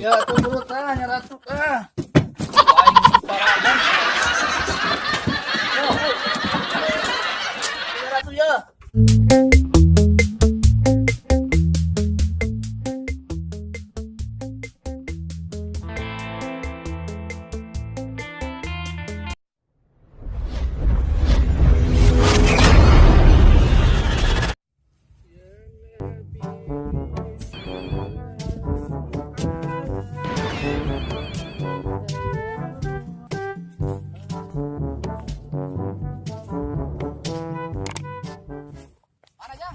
Ya turut lah nyeratu ah. Aing paradan. Yo, nyeratu ya. Mana aja?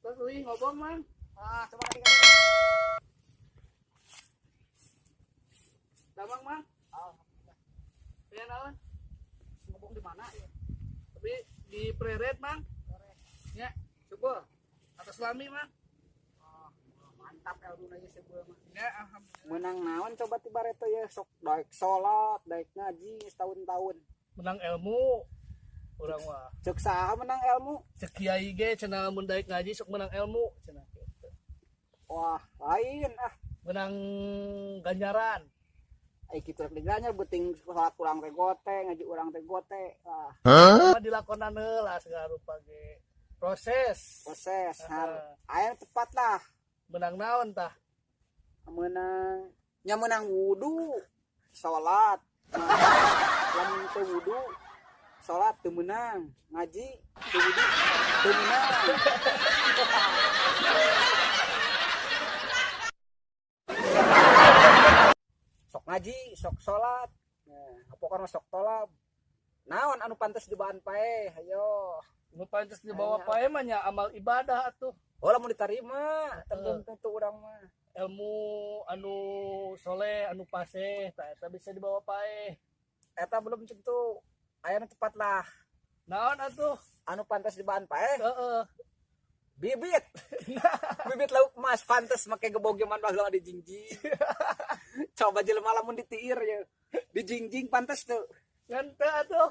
Terus ngobong mang. Ah, coba lagi. Damang mang. Alhamdulillah. Ya naon? Ngomong di mana ya? Tapi di preret mang. Ya, coba. Atas lami mang. Ah, mantap ilmu aja sebuah mah. Ya, alhamdulillah. Menang naon coba tiba reto ya sok daek salat, daek ngaji setahun-tahun. Menang ilmu. Urang mah. Cek saha menang ilmu? Cek kiai ge cenah mun daek ngaji sok menang ilmu cenah kitu. Wah, lain ah. Menang ganjaran. Kitu rek diganya beuting salat urang teh gote, ngaji urang teh gote. Ah, Apa dilakonan heula segala rupa ge. Proses. proses aya tepat lah. Menang naon tah? Menang nya menang wudu, salat. Lamun teu wudu, salat teu meunang, ngaji teu wudu teu meunang. Sok ngaji, sok salat. Nah, pokoknya sok tolab. Naon anu pantes dibaan pae? Hayo. Nu pantes dibawa pae mah nya amal ibadah atuh. Oh, lamun diterima, tentu urang mah. Ilmu anu soleh, anu paseh, tah eta bisa dibawa pae. Eta belum tentu aya nu tepat lah. Naon atuh? Anu pantes dibaan pae? Heeh. Bibit. Bibit lauk emas pantes make gebogeman baheula dijingjing. Coba jelema lamun ditiir ya. Dijingjing pantes tuh. Ngan teu atuh.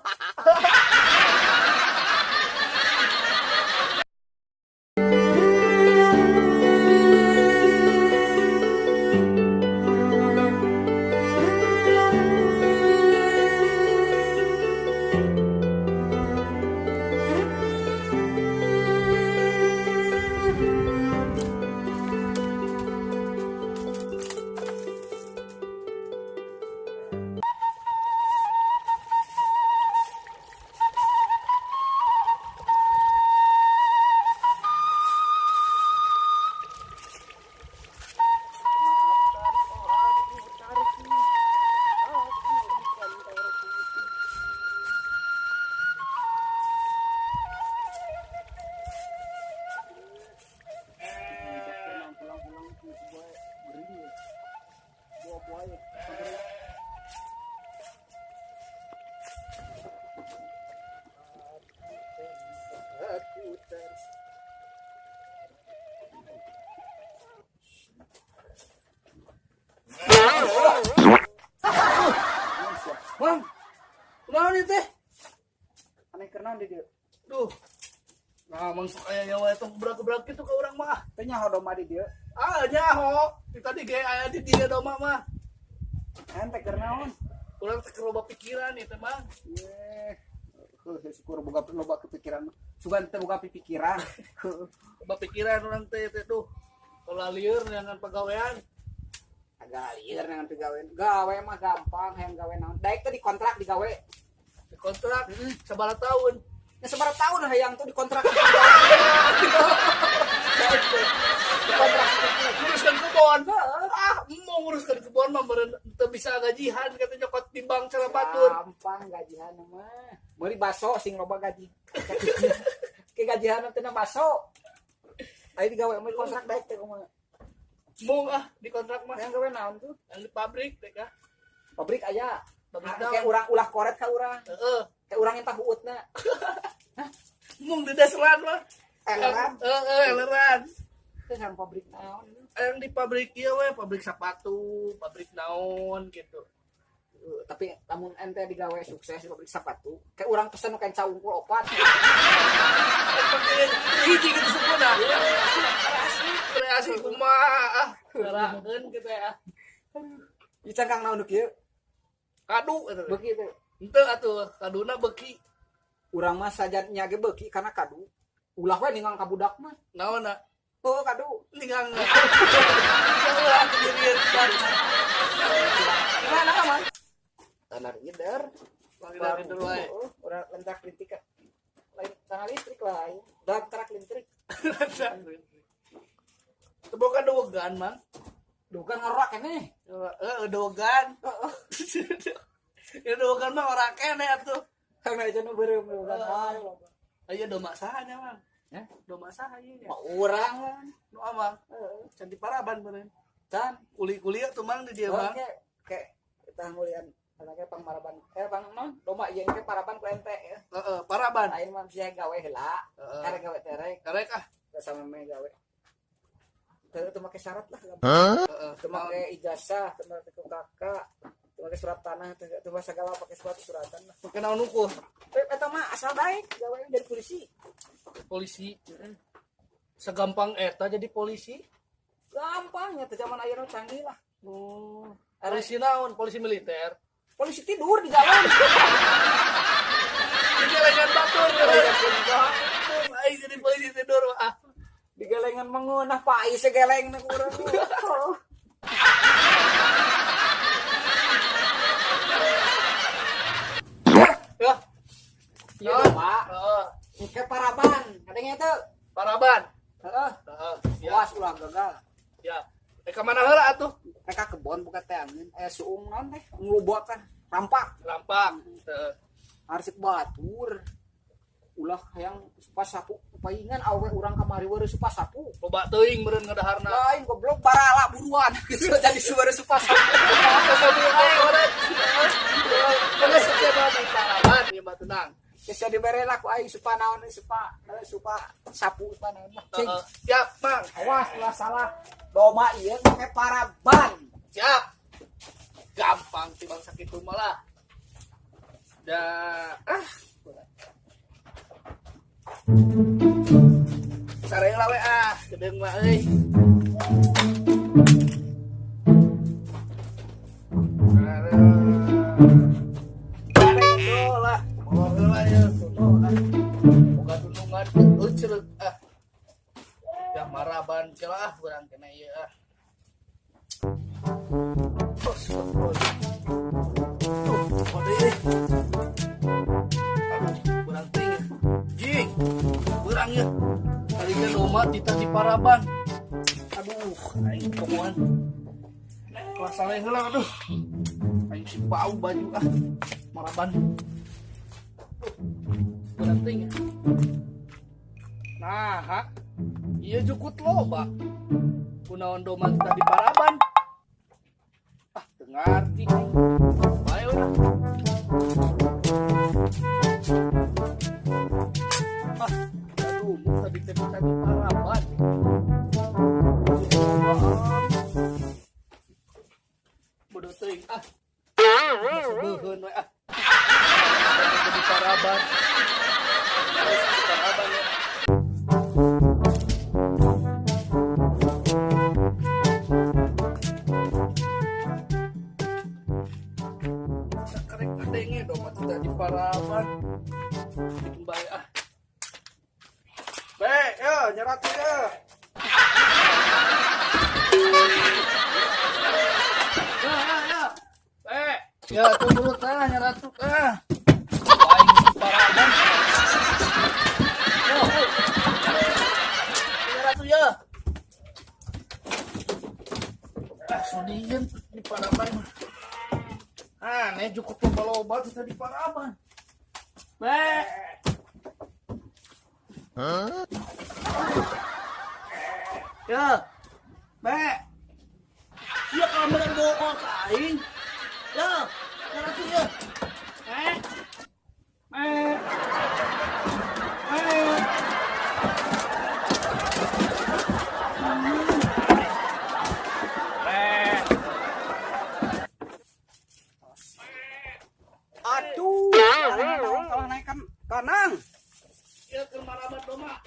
Bang, Naon ieu teh? aneh kenaon di dieu? Duh. Nah, mangsuk aya nyawa eta gebrak-gebrak kitu ka urang mah. Teh nyaho doma di dieu. Ah, nyaho. Tadi ge aya di dieu doma mah. Ente keur naon? Urang teh loba pikiran ieu teh mah. Syukur boga loba kepikiran. Sugan teu boga pikiran. Loba pikiran urang teh tuh. Kalau lieur dengan pagawean. Agak liar dengan pegawai. Gawe mah gampang, hayang gawe naon. Daek teh dikontrak digawe. Dikontrak sabaraha tahun. Ya seberapa tahun hayang tuh dikontrak. Dikontrak. Nguruskan kebon. Ah, mau nguruskan kebon mah meureun teu bisa gajihan kata nyokot di bank cara batur. Gampang gajihan mah. Meuli baso sing loba gaji. Ke gajihan teh na baso. Aya digawe meuli kontrak daek teh kumaha. Mung dikontrak mah Yang gawe naon tuh? yang di pabrik teh kah. Pabrik aya. Pabrik Kayak urang ulah koret ka urang. Heeh. Kayak urang yang tahuutna. Mung di dasaran mah. Eleran. Eleran. Teh sareng pabrik naon? Yang di pabrik ieu we, pabrik sepatu, pabrik naon gitu. Tapi namun ente digawe sukses di pabrik sepatu, kayak orang pesen kayak caungkul opat. Hiji gitu sempurna. Kreasi kumaha Ngarakeun kita ya. Ican kang naon kieu? Kadu eta. Beuki teh. Henteu atuh, kaduna beuki. Urang mah sajatnya ge beuki karena kadu. Ulah we ningang ka budak mah. Naonna? Oh, kadu. Ningang. Ya aku dirian. Gimana aman? Tanah lider. Panggil itu wae. Urang lentrak lintik. Lain tanah listrik lain. Lentrak listrik. Teboga dogan, Mang. Dukan ngorak keneh. Dogan. Ya dogan mah ora keneh atuh. Kang na cenah beureum dukan bae. Aya doma sahanya, Mang? Hah? Doma saha ieu nya? Mah urang kan. Nu amang? Can di Paraban beureun. Can Kuli-kuli tuh Mang di dieu, Mang. kayak kita ngulian anaknya pang maraban pang non doma ieu ke paraban ku ente ya. Heeh, Paraban. Lain mah sia gawe heula. Karek gawe terek Karek ah. sama me gawe. Teu make syarat lah. Heeh. Teu make ijazah, teu make kakak, teu make surat tanah, teu segala pakai suratan lah. Kenal nukuh Eta mah asal baik gawe dari polisi. polisi. Segampang eta jadi polisi. Gampang ya teh zaman ayeuna canggih lah. Oh. Polisi naon? Polisi militer. Polisi tidur di jalan. Digalengan batur. Ai jadi polisi tidur ah. Digalengan mengeunah pai segeleng na urang. Ya. Iya Pak. Heeh. Ke Paraban, adanya itu. Paraban. Heeh. Heeh. Ya. Awas ulah gagal. Ya. Ka mana heula atuh? Mereka kebon buka teh angin. Suung naon teh nglubot kan. Rampak. Rampak. Heeh. Arsip batur. Ulah hayang supa sapu paingan awe urang kamari weureu supa sapu. Loba teuing meureun ngadaharna. Lain goblok barala buruan gitu jadi suara supa sapu. Sabu ae urang. Kalau setiap hari Paraban ieu mah tenang. Geus dibere lah ku aing supa naon supa sapu supa naon mah. Cing. Siap, Mang. Awas ulah salah. Doma ieu make Paraban. Siap. Gampang tibang sakitu malah. Sareng lawe gedeung mah euy. Sareng tuh lah, mau heula ya tuh lah. Boga tulungan euceureuh Ya maraban celah urang kena ieu Kurang tinggi, jing, kurangnya. Kalinya doma tita di Paraban. Aduh, aing kemuan. Kelas saleh heula aduh. Aing si bau baju Paraban. Kurang tinggi. Nah, iya jukut loba. Kunaon doma tita di Paraban. Ngerti aing. Bae urang. Aduh, tadi Paraban. Bodoh teuing Sebeuheun we Di Paraban. Di Paraban ya. Sakarek kadenge domat tidak di Paraban. Bikin bae Be, yo nyerat ya. Be, ya tunggu tah nyerat tuh Baik Paraban. Yo. Nyerat tuh ya. Sudian di Paraban. Nih cukup loba kita di Paraban. Be. Ya, Be. Iya kamu yang bawa kain. Ya, nanti ya. Aduh, kalau naik kanang. Ya ke Marabat doma.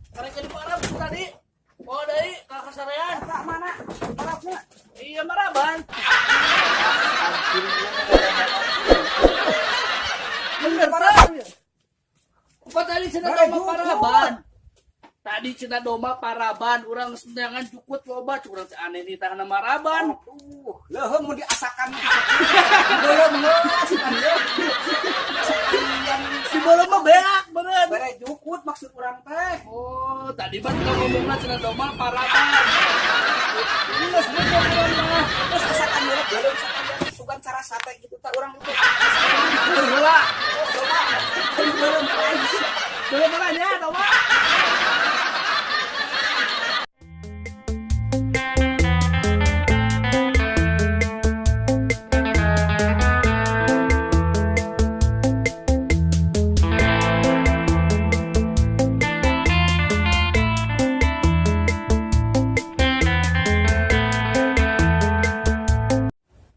Karena jadi Paraban tadi. Oh, ada deui ka kasarean. Eta mana? Parabna. Iya Maraban. Bener Paraban. Apa tadi cenah doma Paraban? Tadi cenah doma Paraban, urang sendangan cukut loba, curang aneh nih tangan Maraban. Leuheum mun diasakan. Belum ngeus kan. Si bola mah beak bener. Bare jukut maksud urang teh. Oh, tadi mah kita ngomongna cenah doma Paraban. Geus bener urang mah. Terus asakan dulu belum asakan sugan cara sate gitu tak urang itu. Heula. Belum Belum